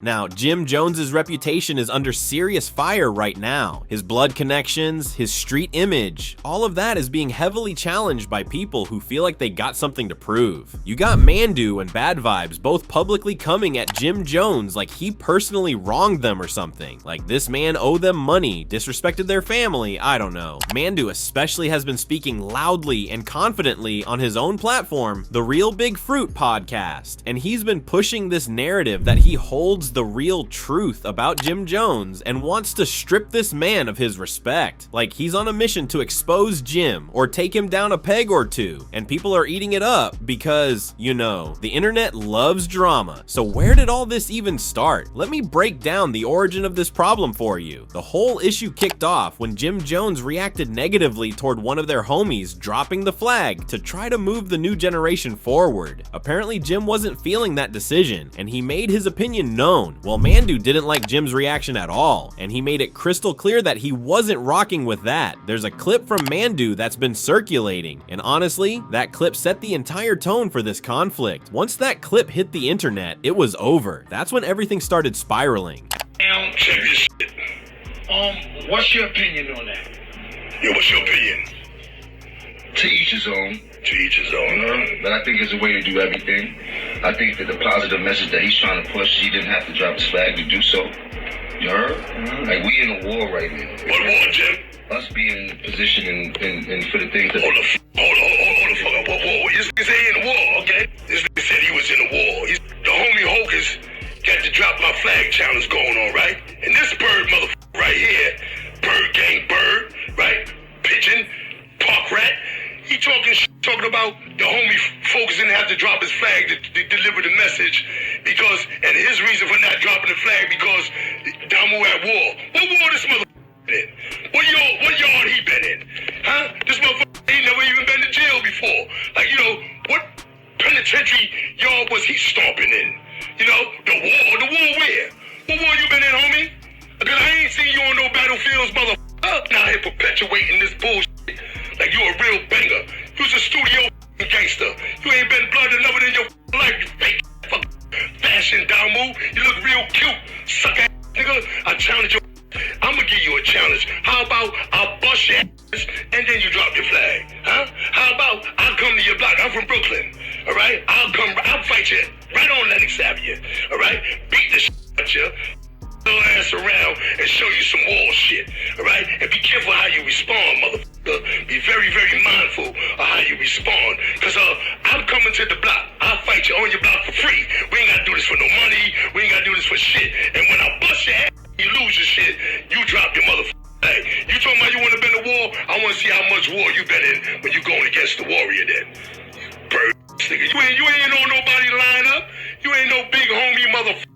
Now, Jim Jones's reputation is under serious fire right now. His blood connections, his street image, all of that is being heavily challenged by people who feel like they got something to prove. You got Mandu and Bad Vibes both publicly coming at Jim Jones like he personally wronged them or something. Like this man owed them money, disrespected their family, I don't know. Mandu especially has been speaking loudly and confidently on his own platform, the Real Big Fruit podcast, and he's been pushing this narrative that he holds the real truth about Jim Jones and wants to strip this man of his respect. Like he's on a mission to expose Jim or take him down a peg or two, and people are eating it up because, you know, the internet loves drama. So where did all this even start? Let me break down the origin of this problem for you. The whole issue kicked off when Jim Jones reacted negatively toward one of their homies dropping the flag to try to move the new generation forward. Apparently Jim wasn't feeling that decision, and he made his opinion known. Well, Mandu didn't like Jim's reaction at all, and he made it crystal clear that he wasn't rocking with that. There's a clip from Mandu that's been circulating, and honestly, that clip set the entire tone for this conflict. Once that clip hit the internet, it was over. That's when everything started spiraling. Now, check this shit. What's your opinion on that? Yeah, what's your opinion? To each his own. To each his own, But I think it's a way to do everything. I think that the positive message that he's trying to push, he didn't have to drop his flag to do so. You heard? Like, we in a war right now. What war, Jim? Us being in position and for the things that... Hold the fuck up. Whoa. This nigga said he in the war, okay? This nigga said he was in the war. The homie Hocus got the drop my flag challenge going on, right? And this bird motherfucker right here, bird gang bird, right? Pigeon, park rat, he talking about the homie folks didn't have to drop his flag to deliver the message because, and his reason for not dropping the flag because Damu at war. What war this motherfucker in? What yard he been in? Huh? This motherfucker ain't never even been to jail before. Like, you know, what penitentiary yard was he stomping in? You know, the war where? What war you been in, homie? Because I ain't seen you on no battlefields, motherfucker. Now here perpetuating this bullshit. Like you a real banger. You's a studio gangster. You ain't been blood enough in your life, you fake fashion Damu. You look real cute, suck ass nigga. I challenge you. I'ma give you a challenge. How about I'll bust your ass and then you drop your flag? Huh? How about I'll come to your block? I'm from Brooklyn. Alright? I'll fight you right on Lenox Avenue. Alright? Beat the shit out you. Ass around and show you some wall shit, alright? And be careful how you respond, motherfucker. Be very, very mindful of how you respond. Cause I'm coming to the block. I'll fight you on your block for free. We ain't gotta do this for no money. We ain't gotta do this for shit. And when I bust your ass, you lose your shit, you drop your motherfucker. Hey, you talking about you wanna been in war? I wanna see how much war you been in when you going against the warrior then. Bird nigga. You ain't on nobody line up. You ain't no big homie motherfucker.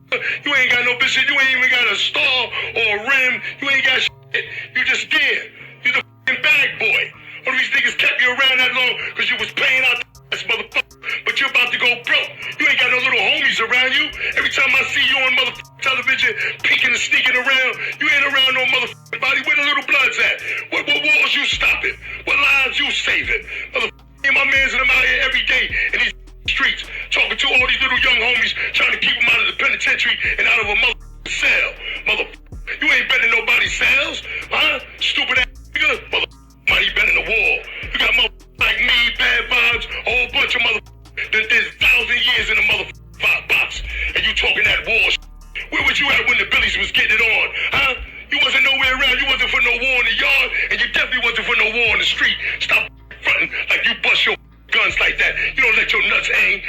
You ain't got no bitch. You ain't even got a star or a rim. You ain't got shit. You just scared. You the fucking bag boy. All these niggas kept you around that long because you was paying out the ass, motherfucker. But you're about to go broke. You ain't got no little homies around you. Every time I see you on motherfucking television, peeking and sneaking around, you ain't around no motherfucking body. Where the little bloods at? What wars you stopping? What lines you saving? Motherfucker, my mans and them out here every day in these streets, talking to all these little young homies, trying to keep them out of the penitentiary and out of a motherfucking cell. Motherfucker, you ain't been in nobody's cells, huh? Stupid ass nigga. Motherfucker, you been in the war. You got motherfuckers like me, Bad Vibes, a whole bunch of motherfuckers that there's 1,000 years in the motherfucking box, and you talking that war shit. Where was you at when the Billies was getting it on, huh? You wasn't nowhere around. You wasn't for no war in the yard, and you definitely wasn't for no war in the street. Stop fronting like you bust your guns like that. You don't let your nuts hang.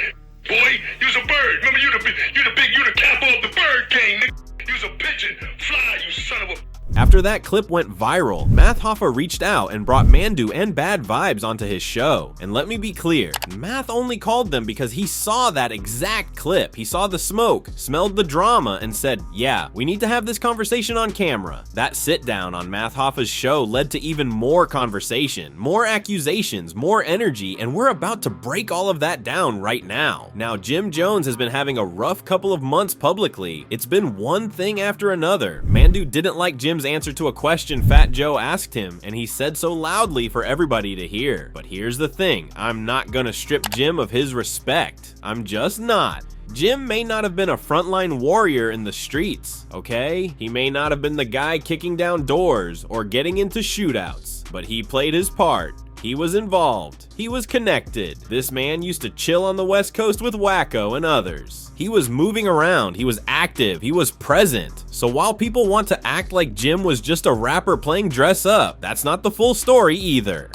Boy, you's a bird. Remember, you the capo of the bird gang, nigga. You's a pigeon. Fly, you son of a... After that clip went viral, Math Hoffa reached out and brought Mandu and Bad Vibes onto his show. And let me be clear, Math only called them because he saw that exact clip. He saw the smoke, smelled the drama, and said, yeah, we need to have this conversation on camera. That sit down on Math Hoffa's show led to even more conversation, more accusations, more energy, and we're about to break all of that down right now. Now, Jim Jones has been having a rough couple of months publicly. It's been one thing after another. Mandu didn't like Jim's answer to a question Fat Joe asked him, and he said so loudly for everybody to hear. But here's the thing, I'm not gonna strip Jim of his respect. I'm just not. Jim may not have been a frontline warrior in the streets, okay? He may not have been the guy kicking down doors or getting into shootouts, but he played his part. He was involved. He was connected. This man used to chill on the West Coast with Wacko and others. He was moving around, he was active, he was present. So while people want to act like Jim was just a rapper playing dress up, that's not the full story either.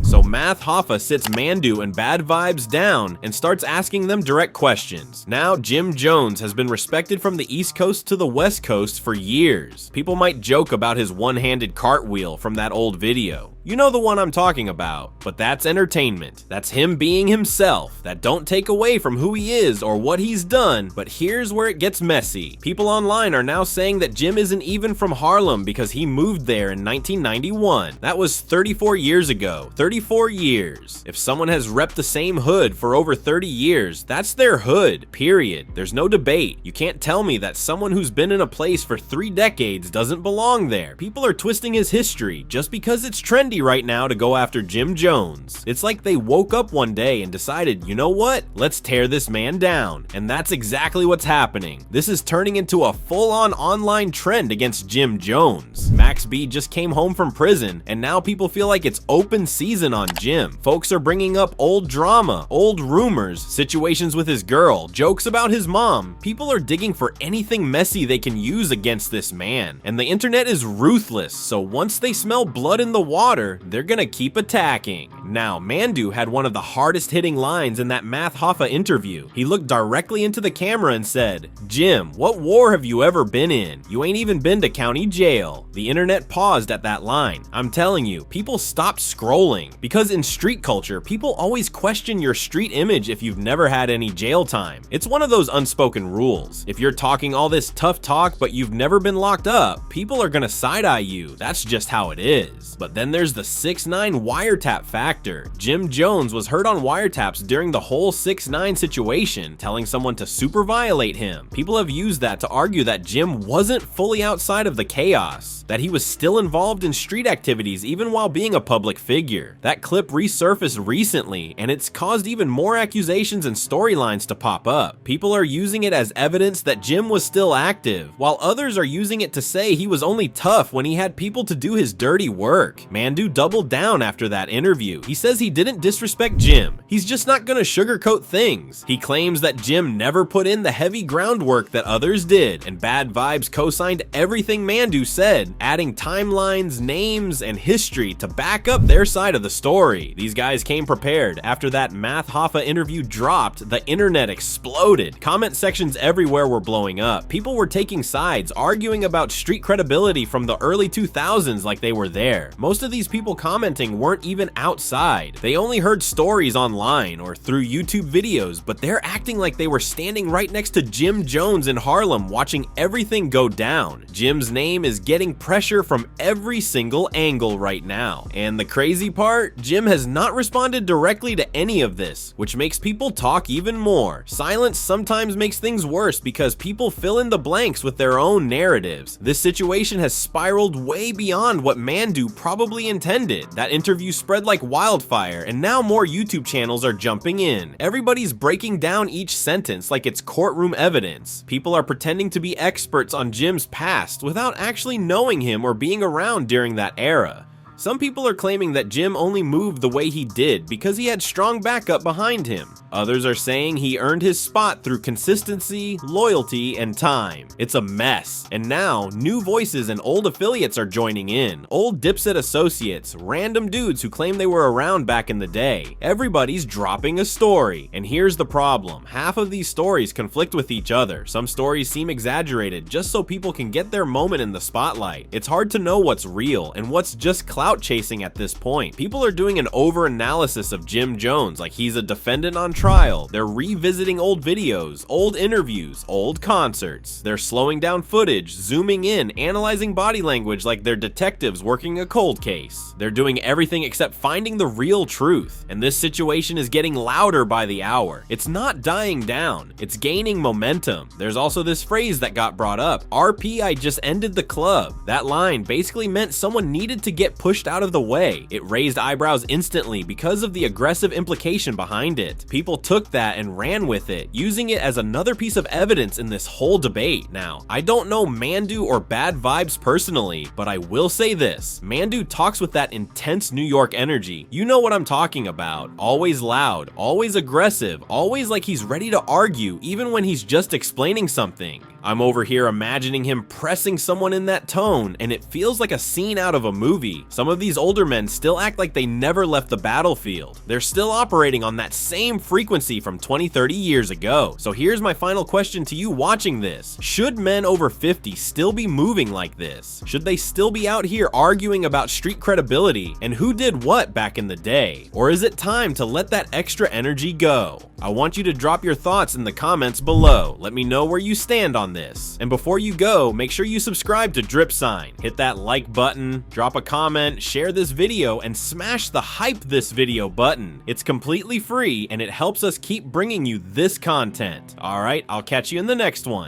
So Math Hoffa sits Mandu and Bad Vibes down and starts asking them direct questions. Now Jim Jones has been respected from the East Coast to the West Coast for years. People might joke about his one-handed cartwheel from that old video. You know the one I'm talking about, but that's entertainment. That's him being himself. That don't take away from who he is or what he's done, but here's where it gets messy. People online are now saying that Jim isn't even from Harlem because he moved there in 1991. That was 34 years ago. 34 years. If someone has repped the same hood for over 30 years, that's their hood, period. There's no debate. You can't tell me that someone who's been in a place for 3 decades doesn't belong there. People are twisting his history just because it's trendy right now to go after Jim Jones. It's like they woke up one day and decided, you know what? Let's tear this man down. And that's exactly what's happening. This is turning into a full-on online trend against Jim Jones. Max B just came home from prison, and now people feel like it's open season on Jim. Folks are bringing up old drama, old rumors, situations with his girl, jokes about his mom. People are digging for anything messy they can use against this man. And the internet is ruthless, so once they smell blood in the water, they're gonna keep attacking. Now, Mandu had one of the hardest hitting lines in that Math Hoffa interview. He looked directly into the camera and said, "Jim, what war have you ever been in? You ain't even been to county jail." The internet paused at that line. I'm telling you, people stopped scrolling. Because in street culture, people always question your street image if you've never had any jail time. It's one of those unspoken rules. If you're talking all this tough talk but you've never been locked up, people are gonna side-eye you. That's just how it is. But then there's the 6ix9ine wiretap factor. Jim Jones was heard on wiretaps during the whole 6ix9ine situation, telling someone to super violate him. People have used that to argue that Jim wasn't fully outside of the chaos, that he was still involved in street activities even while being a public figure. That clip resurfaced recently, and it's caused even more accusations and storylines to pop up. People are using it as evidence that Jim was still active, while others are using it to say he was only tough when he had people to do his dirty work. Mandu doubled down after that interview. He says he didn't disrespect Jim. He's just not gonna sugarcoat things. He claims that Jim never put in the heavy groundwork that others did, and Bad Vibes co-signed everything Mandu said, adding timelines, names, and history to back up their side of the story. These guys came prepared. After that Math Hoffa interview dropped, the internet exploded. Comment sections everywhere were blowing up. People were taking sides, arguing about street credibility from the early 2000s like they were there. Most of these people commenting weren't even outside. They only heard stories online or through YouTube videos, but they're acting like they were standing right next to Jim Jones in Harlem watching everything go down. Jim's name is getting pressure from every single angle right now. And the crazy part, Jim has not responded directly to any of this, which makes people talk even more. Silence sometimes makes things worse because people fill in the blanks with their own narratives. This situation has spiraled way beyond what Mandu probably intended. That interview spread like wildfire, and now more YouTube channels are jumping in. Everybody's breaking down each sentence like it's courtroom evidence. People are pretending to be experts on Jim's past without actually knowing him or being around during that era. Some people are claiming that Jim only moved the way he did because he had strong backup behind him. Others are saying he earned his spot through consistency, loyalty, and time. It's a mess. And now, new voices and old affiliates are joining in. Old Dipset associates, random dudes who claim they were around back in the day. Everybody's dropping a story. And here's the problem. Half of these stories conflict with each other. Some stories seem exaggerated just so people can get their moment in the spotlight. It's hard to know what's real and what's just clout chasing at this point. People are doing an over-analysis of Jim Jones like he's a defendant on trial. They're revisiting old videos, old interviews, old concerts. They're slowing down footage, zooming in, analyzing body language like they're detectives working a cold case. They're doing everything except finding the real truth. And this situation is getting louder by the hour. It's not dying down. It's gaining momentum. There's also this phrase that got brought up. RP, I just ended the club. That line basically meant someone needed to get pushed pushed out of the way. It raised eyebrows instantly because of the aggressive implication behind it. People took that and ran with it, using it as another piece of evidence in this whole debate. Now, I don't know Mandu or Bad Vibes personally, but I will say this. Mandu talks with that intense New York energy. You know what I'm talking about. Always loud, always aggressive, always like he's ready to argue even when he's just explaining something. I'm over here imagining him pressing someone in that tone, and it feels like a scene out of a movie. Some of these older men still act like they never left the battlefield. They're still operating on that same frequency from 20-30 years ago. So here's my final question to you watching this. Should men over 50 still be moving like this? Should they still be out here arguing about street credibility and who did what back in the day? Or is it time to let that extra energy go? I want you to drop your thoughts in the comments below. Let me know where you stand on this. And before you go, make sure you subscribe to Drip Sign. Hit that like button, drop a comment, share this video, and smash the hype this video button. It's completely free and it helps us keep bringing you this content. Alright, I'll catch you in the next one.